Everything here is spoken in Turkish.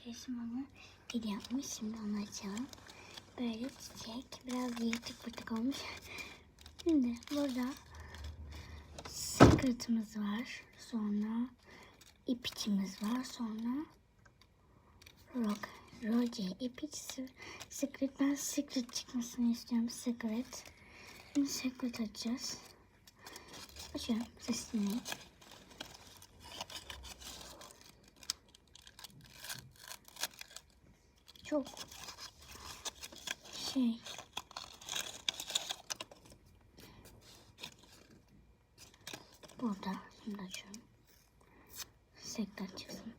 arkadaşım onu bir yapmış. Şimdi onu açalım. Böyle çiçek. Biraz yırtık pırtık olmuş. Şimdi burada secret'ımız var. Sonra ipiçimiz var. Sonra Roger ipiç secret. Ben secret çıkmasını istiyorum. Secret. Şimdi secret açacağız. Açıyorum. Ses dinleyin. Çok burada. Şimdi açıyorum. Secret çıksın.